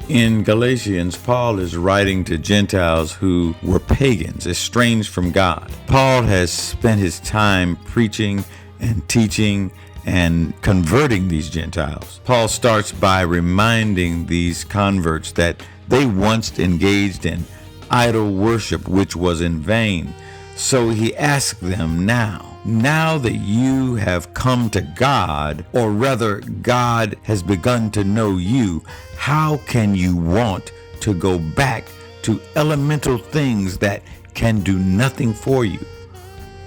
In Galatians, Paul is writing to Gentiles who were pagans, estranged from God. Paul has spent his time preaching and teaching and converting these Gentiles. Paul starts by reminding these converts that they once engaged in idol worship, which was in vain. So he asks them now that you have come to God, or rather God has begun to know you, how can you want to go back to elemental things that can do nothing for you?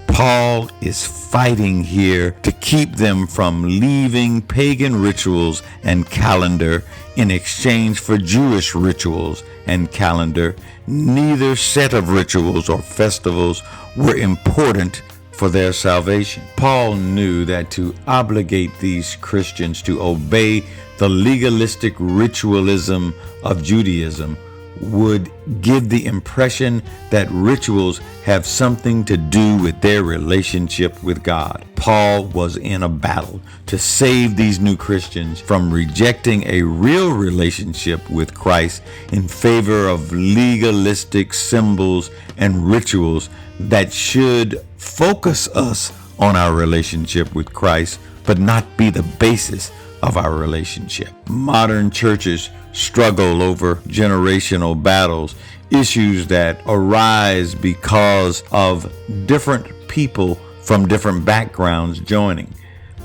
Paul is fighting here to keep them from leaving pagan rituals and calendar in exchange for Jewish rituals and calendar. Neither set of rituals or festivals were important for their salvation. Paul knew that to obligate these Christians to obey the legalistic ritualism of Judaism would give the impression that rituals have something to do with their relationship with God. Paul was in a battle to save these new Christians from rejecting a real relationship with Christ in favor of legalistic symbols and rituals that should focus us on our relationship with Christ, but not be the basis of our relationship. Modern churches struggle over generational battles, issues that arise because of different people from different backgrounds joining.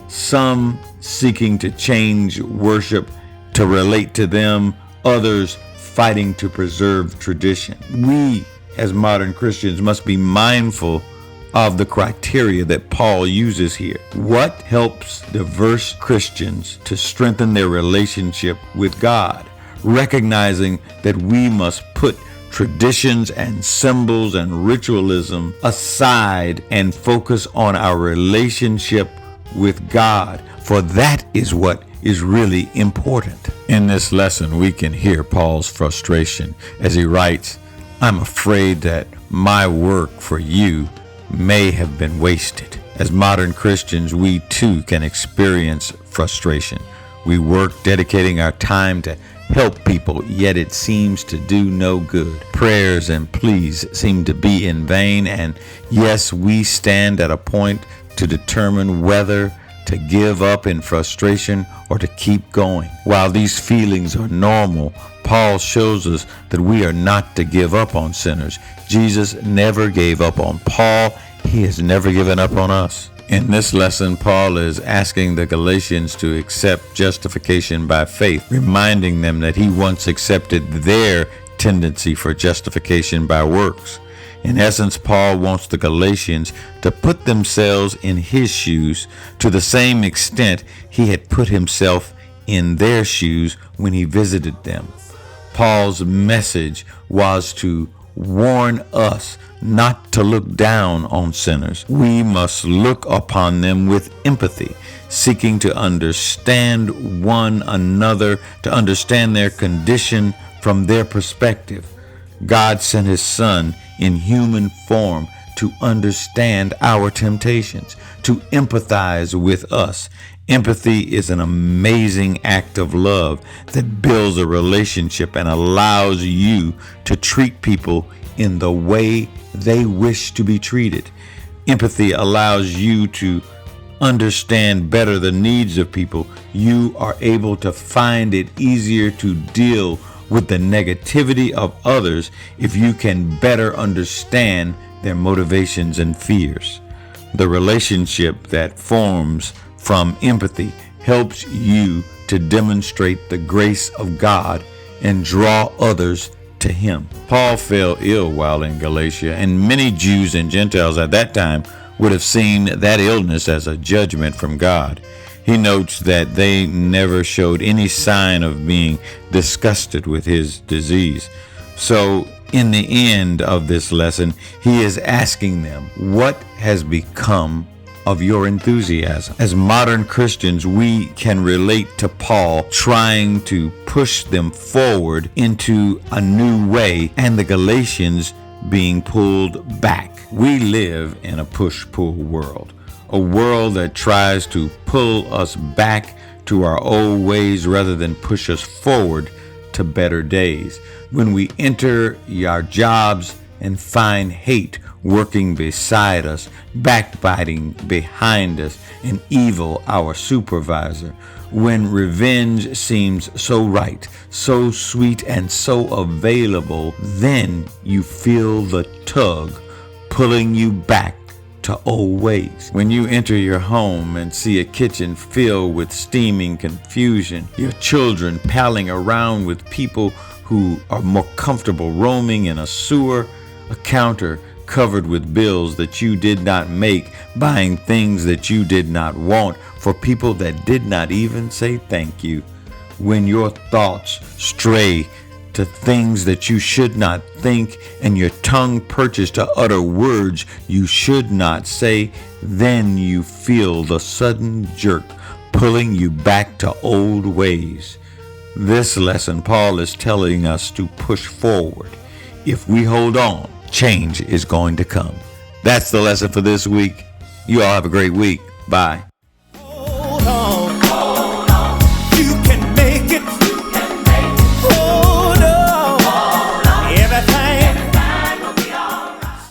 Some seeking to change worship to relate to them, others fighting to preserve tradition. We, as modern Christians, must be mindful of the criteria that Paul uses here. What helps diverse Christians to strengthen their relationship with God? Recognizing that we must put traditions and symbols and ritualism aside and focus on our relationship with God, for that is what is really important. In this lesson, we can hear Paul's frustration as he writes, "I'm afraid that my work for you may have been wasted." As modern Christians, we too can experience frustration. We work dedicating our time to help people, yet it seems to do no good. Prayers and pleas seem to be in vain, and yes, we stand at a point to determine whether to give up in frustration or to keep going. While these feelings are normal, Paul shows us that we are not to give up on sinners. Jesus never gave up on Paul. He has never given up on us. In this lesson, Paul is asking the Galatians to accept justification by faith, reminding them that he once accepted their tendency for justification by works. In essence, Paul wants the Galatians to put themselves in his shoes to the same extent he had put himself in their shoes when he visited them. Paul's message was to warn us not to look down on sinners. We must look upon them with empathy, seeking to understand one another, to understand their condition from their perspective. God sent his Son in human form to understand our temptations, to empathize with us. Empathy is an amazing act of love that builds a relationship and allows you to treat people in the way they wish to be treated. Empathy allows you to understand better the needs of people. You are able to find it easier to deal with the negativity of others if you can better understand their motivations and fears. The relationship that forms from empathy helps you to demonstrate the grace of God and draw others to him. Paul fell ill while in Galatia, and many Jews and Gentiles at that time would have seen that illness as a judgment from God. He notes that they never showed any sign of being disgusted with his disease. So, in the end of this lesson, he is asking them, what has become of your enthusiasm? As modern Christians, we can relate to Paul trying to push them forward into a new way, and the Galatians being pulled back. We live in a push-pull world, a world that tries to pull us back to our old ways rather than push us forward to better days. When we enter our jobs and find hate working beside us, backbiting behind us, and evil our supervisor. When revenge seems so right, so sweet, and so available, then you feel the tug pulling you back to old ways. When you enter your home and see a kitchen filled with steaming confusion, your children palling around with people who are more comfortable roaming in a sewer, a counter covered with bills that you did not make, buying things that you did not want for people that did not even say thank you. When your thoughts stray to things that you should not think and your tongue perches to utter words you should not say, then you feel the sudden jerk pulling you back to old ways. This lesson, Paul is telling us to push forward. If we hold on, change is going to come. That's the lesson for this week. You all have a great week. Bye.